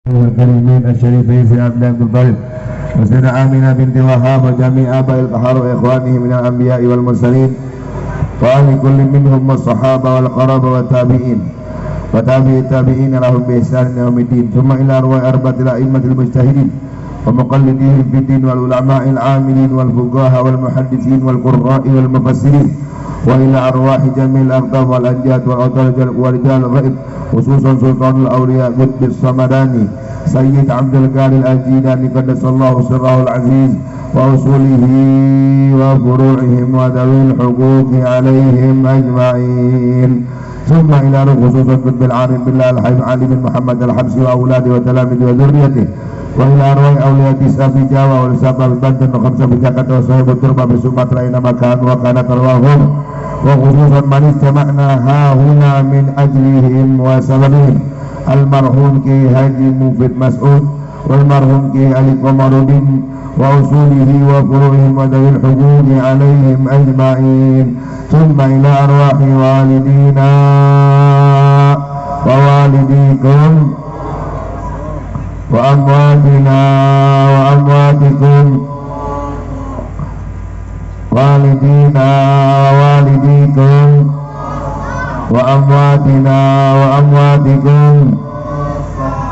الكريمين الشريفين في عبد الطالب وسيدنا آمنة بنت وهاب وجميع آباء البحر وإخوانه من الأنبياء والمرسلين وآل كل منهم والصحابة والقرابة والتابعين وتابعي التابعين لهم بإحسان إلى يوم الدين ثم إلى أرواح أربعة الأئمة المجتهدين ومقلدين في الدين والعلماء العاملين والفقهاء والمحدثين والقراء والمفسرين وإلى أرواح جميع الأقطاب والأنجاد والأوتاد ورجال الغيب خصوصا سلطان الأولياء قطب الصمداني سيد عبد القادر الجيلاني قدس الله سره العزيز وأصوله وفروعهم وذوي الحقوق عليهم أجمعين ثم إلى خصوصا قطب العارف بالله الحبيب علي بن محمد الحبسي وأولاده وتلاميذه وذريته وإلى أرواح أولياء تسعة في جاوة والسبع ببنجن وخمسة في جاكرتا وصاحب التربة في سمطرة أينما كانوا وكانت أرواحهم وخصوصا من استمعنا ها هنا من أجلهم وسببهم المرحوم كي هاجي مفيد مسعود والمرحوم كي علي قمرودين وأصوله وفروعهم وذوي الحقوق عليهم أجمعين ثم إلى أرواح والدينا ووالديكم وأمواتنا وأمواتكم والدينا ووالديكم وأمواتنا وأمواتكم.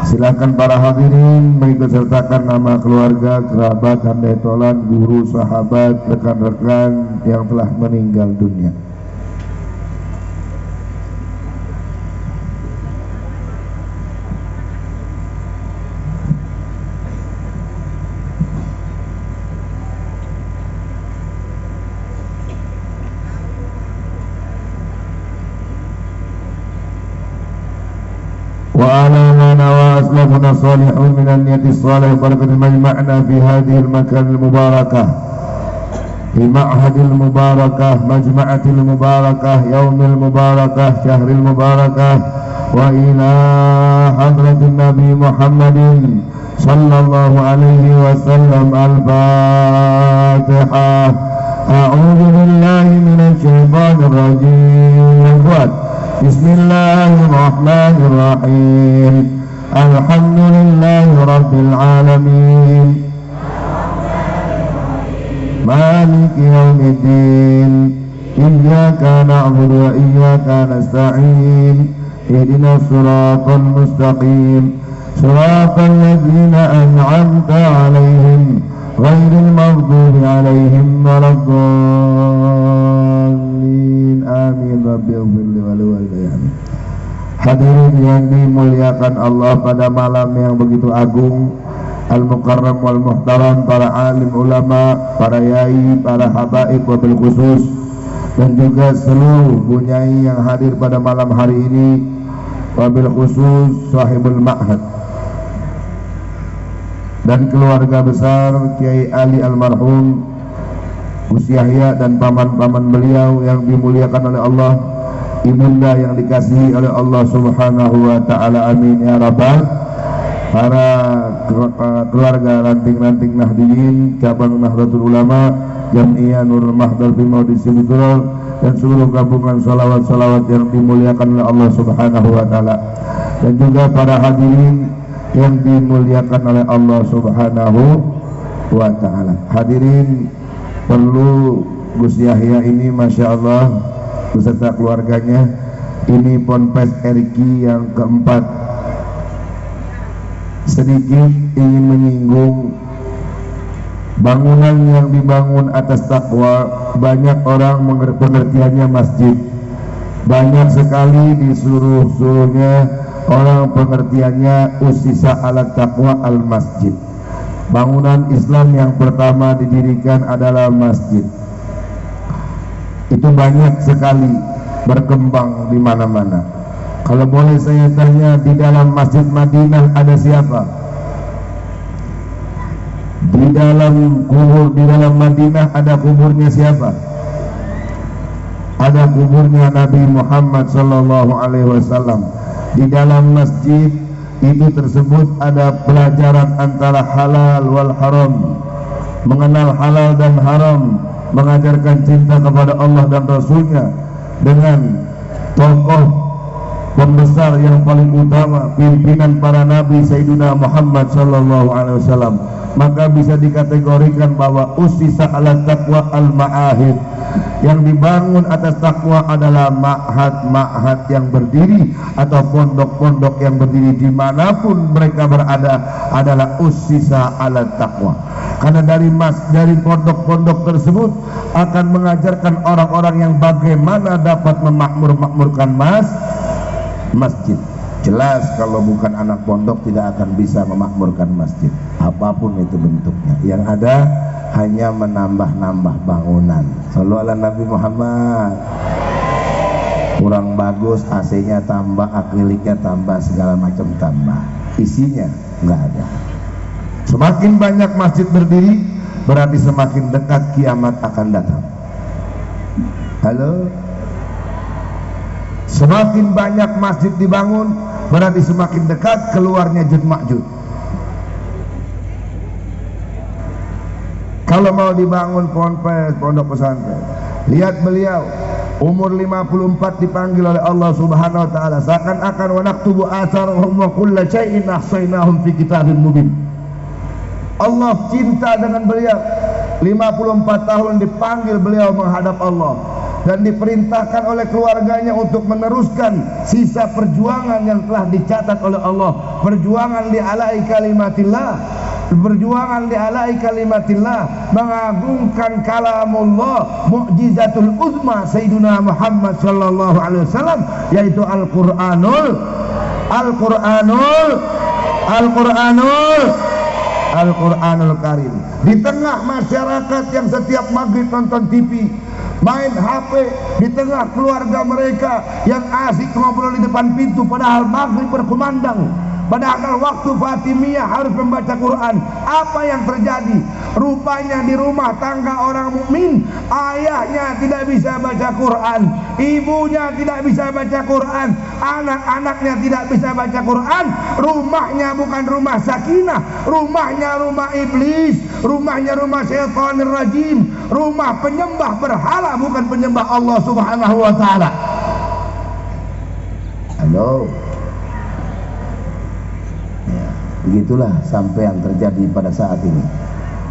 Silakan para hadirin mengikut sertakan nama keluarga, kerabat, handai tolan, guru, sahabat, rekan-rekan yang telah meninggal dunia. وعلى ما نوى أسلافنا الصالحون من النية الصالحة وبركة مجمعنا في هذه المكان المباركة في معهد المباركة مجمعة المباركة يوم المباركة شهر المباركة وإلى حضرة النبي محمد صلى الله عليه وسلم الفاتحة. أعوذ بالله من الشيطان الرجيم. بسم الله الرحمن الرحيم. الحمد لله رب العالمين مالك يوم الدين إياك نعبد وإياك نستعين اهدنا الصراط المستقيم صراط الذين أنعمت عليهم غير المغضوب عليهم ولا الضالين آمين. Rabbi ighfir li wa liwalidayya. Hadirin yang dimuliakan Allah pada malam yang begitu agung, al-mukarram wal muhtaram, para alim ulama, para yai, para habaib wabil khusus, dan juga seluruh bunyai yang hadir pada malam hari ini, wabil khusus sahibul ma'had dan keluarga besar Kiai Ali almarhum, Gus Yahya dan paman-paman beliau yang dimuliakan oleh Allah, ibunda yang dikasihi oleh Allah subhanahu wa ta'ala, amin ya rabbal. Para keluarga ranting-ranting Nahdiyin cabang Nahdlatul Ulama, Jam'iyah Nurul Mahdal fi Maudisi Butrol, dan seluruh gabungan salawat-salawat yang dimuliakan oleh Allah subhanahu wa ta'ala, dan juga para hadirin yang dimuliakan oleh Allah subhanahu wa ta'ala. Hadirin, perlu Gus Yahya ini Masya Allah beserta keluarganya, ini Ponpes RQ yang keempat, sedikit ingin menyinggung bangunan yang dibangun atas takwa. Banyak orang pengertiannya masjid, banyak sekali di seluruhnya orang pengertiannya usisa ala taqwa al masjid. Bangunan Islam yang pertama didirikan adalah masjid. Itu banyak sekali berkembang di mana-mana. Kalau boleh saya tanya, di dalam Masjid Madinah ada siapa? Di dalam Madinah ada kuburnya siapa? Ada kuburnya Nabi Muhammad sallallahu alaihi wasallam. Di dalam masjid itu tersebut ada pelajaran antara halal wal haram, mengenal halal dan haram, mengajarkan cinta kepada Allah dan Rasulnya dengan tokoh pembesar yang paling utama, pimpinan para nabi Sayyidina Muhammad sallallahu alaihi wasallam, maka bisa dikategorikan bahwa usisa ala taqwa al-ma'ahid, yang dibangun atas takwa adalah ma'had yang berdiri atau pondok-pondok yang berdiri dimanapun mereka berada adalah usisa ala taqwa. Karena dari pondok-pondok tersebut akan mengajarkan orang-orang yang bagaimana dapat memakmurkan masjid. Jelas kalau bukan anak pondok tidak akan bisa memakmurkan masjid apapun itu bentuknya. Yang ada hanya menambah-nambah bangunan. Shallu ala Nabi Muhammad. Kurang bagus, AC-nya tambah, akriliknya tambah, segala macam tambah, isinya nggak ada. Semakin banyak masjid berdiri berarti semakin dekat kiamat akan datang. Halo. Semakin banyak masjid dibangun berarti semakin dekat keluarnya Jud Ma'jud. Kalau mau dibangun ponpes, pondok pesantren, lihat beliau umur 54 dipanggil oleh Allah Subhanahu wa taala, seakan-akan wa naktubu atharahum wa kullu syai'in ahsaynahum fi kitabim mubin. Allah cinta dengan beliau. 54 tahun dipanggil beliau menghadap Allah dan diperintahkan oleh keluarganya untuk meneruskan sisa perjuangan yang telah dicatat oleh Allah. Perjuangan li alai kalimatillah, perjuangan li alai kalimatillah, mengagungkan kalamullah, mukjizatul uzma Sayyidina Muhammad sallallahu alaihi wasallam, yaitu Al-Quranul Karim. Di tengah masyarakat yang setiap maghrib nonton TV, main HP, di tengah keluarga mereka yang asik ngobrol di depan pintu padahal maghrib berkumandang, padahal waktu Fatimiyah harus membaca Quran. Apa yang terjadi? Rupanya di rumah tangga orang mukmin, ayahnya tidak bisa baca Quran, ibunya tidak bisa baca Quran, anak-anaknya tidak bisa baca Quran. Rumahnya bukan rumah sakinah, rumahnya rumah iblis, rumahnya rumah syaitanir rajim, rumah penyembah berhala, bukan penyembah Allah Subhanahu wa taala. Halo. Begitulah sampai yang terjadi pada saat ini.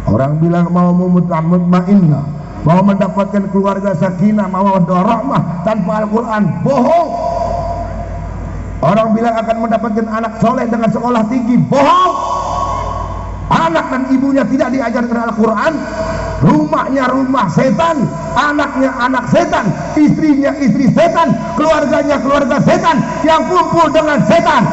Orang bilang mau mutma'innah, mau mendapatkan keluarga sakinah, mau rahmah tanpa Al-Quran, bohong. Orang bilang akan mendapatkan anak soleh dengan sekolah tinggi, bohong. Anak dan ibunya tidak diajarkan Al-Quran, rumahnya rumah setan, anaknya anak setan, istrinya istri setan, keluarganya keluarga setan yang kumpul dengan setan.